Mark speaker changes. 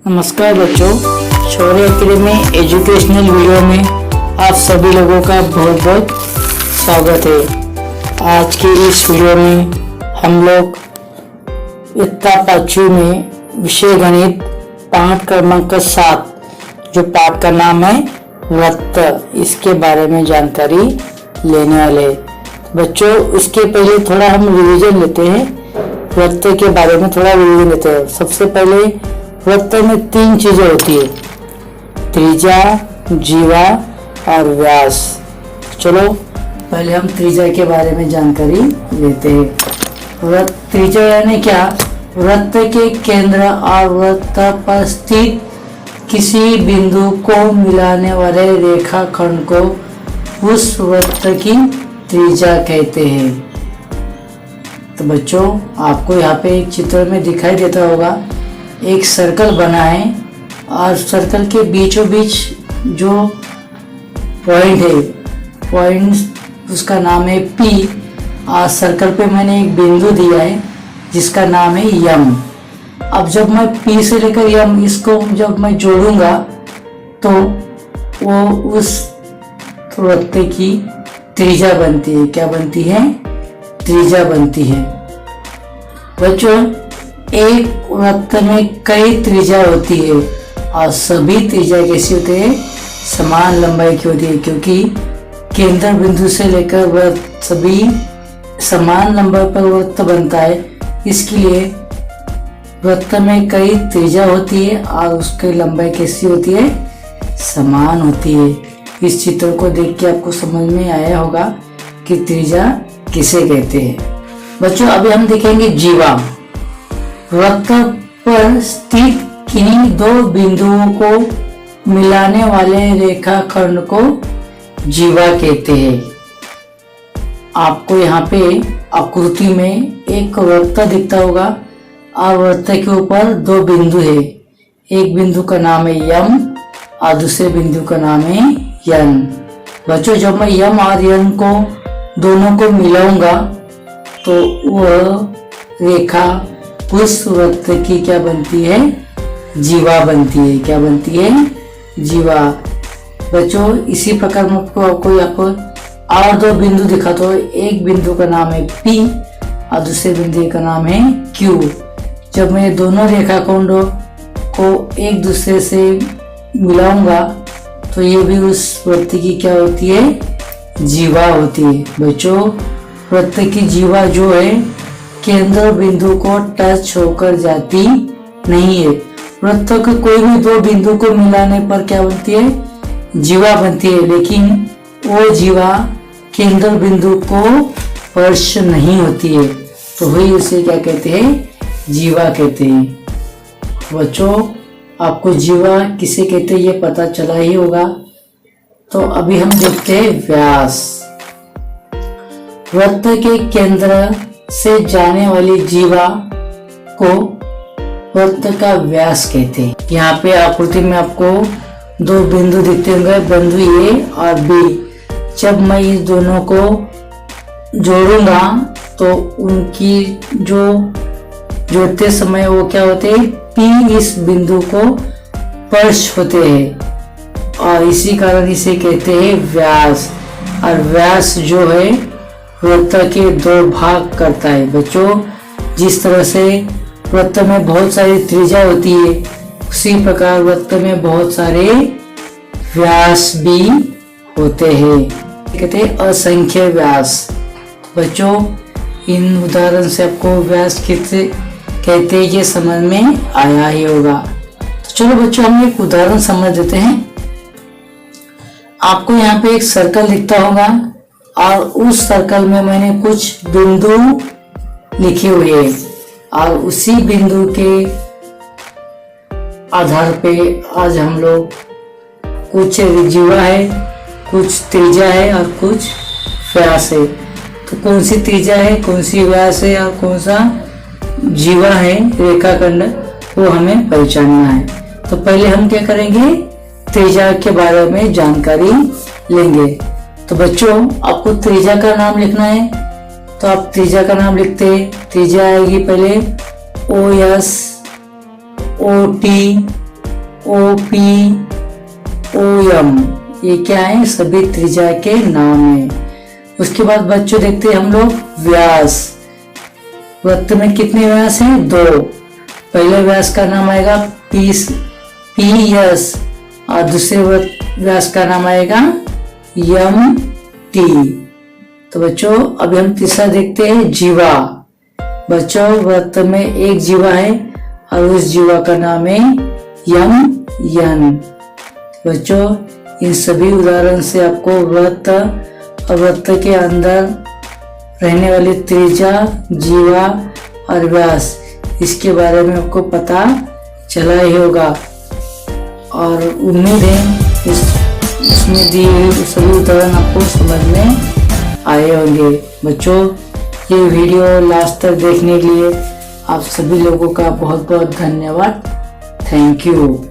Speaker 1: नमस्कार बच्चों, शौर्य academy educational video में आप सभी लोगों का बहुत बहुत स्वागत है। आज की इस वीडियो में हम लोग इयत्ता 5वीं में विषय गणित पाठ क्रमांक 7 जो पाठ का नाम है वृत्त, इसके बारे में जानकारी लेने वाले बच्चों। उसके पहले थोड़ा हम रिवीजन लेते हैं, वृत्त के बारे में थोड़ा रिवीजन लेते हैं। सबसे पहले वृत्त में 3 चीजें होती है, त्रिज्या, जीवा और व्यास। चलो पहले हम त्रिज्या के बारे में जानकारी लेते हैं। वृत्त त्रिज्या यानी क्या? वृत्त के केंद्र और वृत्त पर स्थित किसी बिंदु को मिलाने वाले रेखाखंड को उस वृत्त की त्रिज्या कहते हैं। तो बच्चों, आपको यहाँ पे एक चित्र में दिखाई देता होगा, एक सर्कल बना है और सर्कल के बीचों बीच जो पॉइंट है, पॉइंट उसका नाम है P और सर्कल पे मैंने एक बिंदु दिया है जिसका नाम है M। अब जब मैं P से लेकर M इसको जब मैं जोड़ूंगा तो वो उस वृत्त की त्रिज्या बनती है। क्या बनती है? त्रिज्या बनती है। बच्चों, एक वृत्त में कई त्रिज्या होती है और सभी त्रिज्या कैसी होती है? समान लंबाई की होती है, क्योंकि केंद्र बिंदु से लेकर वृत्त सभी समान लंबाई पर वृत्त बनता है। इसके लिए वृत्त में कई त्रिज्या होती है और उसकी लंबाई कैसी होती है? समान होती है। इस चित्र को देख के आपको समझ में आया होगा कि त्रिज्या किसे कहते हैं। बच्चों, अभी हम देखेंगे जीवा। वृत्त पर स्थित किन्हीं 2 बिंदुओं को मिलाने वाले रेखाखंड को जीवा कहते हैं। आपको यहाँ पे आकृति में एक वृत्त दिखता होगा और वृत्त के ऊपर 2 बिंदु है। एक बिंदु का नाम है M और दूसरे बिंदु का नाम है N। बच्चों, जब मैं M और N को दोनों को मिलाऊंगा तो वह रेखा उस वृत्त की क्या बनती है? जीवा बनती है। क्या बनती है? जीवा। बच्चों, इसी प्रकार मैं आपको यहाँ पर और 2 बिंदु दिखाता हूँ। एक बिंदु का नाम है P और दूसरे बिंदु का नाम है Q। जब मैं दोनों रेखाखंडों को एक दूसरे से मिलाऊंगा तो ये भी उस वृत्त की क्या होती है? जीवा होती है। बच्चों, वृत्त की जीवा जो है केंद्र बिंदु को टच होकर जाती नहीं है। वृत्त के कोई भी 2 बिंदु को मिलाने पर क्या बनती है? जीवा बनती है, लेकिन वो जीवा केंद्र बिंदु को स्पर्श नहीं होती है, तो वही उसे क्या कहते हैं? जीवा कहते हैं। बच्चों, आपको जीवा किसे कहते हैं ये पता चला ही होगा। तो अभी हम देखते हैं व्यास। वृत्त के केंद्र से जाने वाली जीवा को वृत्त का व्यास कहते हैं। यहाँ पे आकृति में आपको 2 बिंदु दिखते होंगे, बिंदु A और B। जब मैं इस दोनों को जोड़ूंगा तो उनकी जो जोड़ते समय वो क्या होते हैं? P इस बिंदु को स्पर्श होते हैं और इसी कारण इसे कहते हैं व्यास। और व्यास जो है वृत्त के 2 भाग करता है। बच्चों, जिस तरह से वृत्त में बहुत सारी त्रिज्या होती है, उसी प्रकार वृत्त में बहुत सारे व्यास भी होते हैं। कहते हैं असंख्य व्यास। बच्चों, इन उदाहरण से आपको व्यास किसे कहते हैं ये समझ में आया ही होगा। तो चलो बच्चों, हम एक उदाहरण समझ देते हैं। आपको यहाँ पे एक सर्कल दिखता होगा और उस सर्कल में मैंने कुछ बिंदु लिखे हुए हैं और उसी बिंदु के आधार पे आज हम लोग कुछ जीवा है, कुछ त्रिज्या है और कुछ व्यास है। तो कौन सी त्रिज्या है, कौन सी व्यास है और कौन सा जीवा है रेखाखंड, वो हमें पहचानना है। तो पहले हम क्या करेंगे? त्रिज्या के बारे में जानकारी लेंगे। तो बच्चों, आपको त्रिज्या का नाम लिखना है, तो आप त्रिज्या का नाम लिखते हैं। त्रिज्या आएगी पहले OS OT OPOM, ये क्या है? सभी त्रिज्या के नाम है। उसके बाद बच्चों देखते हैं हम लोग व्यास। वृत्त में कितने व्यास हैं? 2। पहले व्यास का नाम आएगा PS और दूसरे व्यास का नाम आएगा MT। तो बच्चों अभी हम तीसरा देखते हैं जीवा। बच्चों वृत्त में एक जीवा है और उस जीवा का नाम है MN। बच्चों इन सभी उदाहरण से आपको वृत्त और वृत्त के अंदर रहने वाली त्रिज्या, जीवा और व्यास, इसके बारे में आपको पता चला ही होगा। और उम्मीद है इसमें दिए हुए सभी उदाहरण आपको समझ में आए होंगे। बच्चों ये वीडियो लास्ट तक देखने के लिए आप सभी लोगों का बहुत बहुत धन्यवाद। Thank you.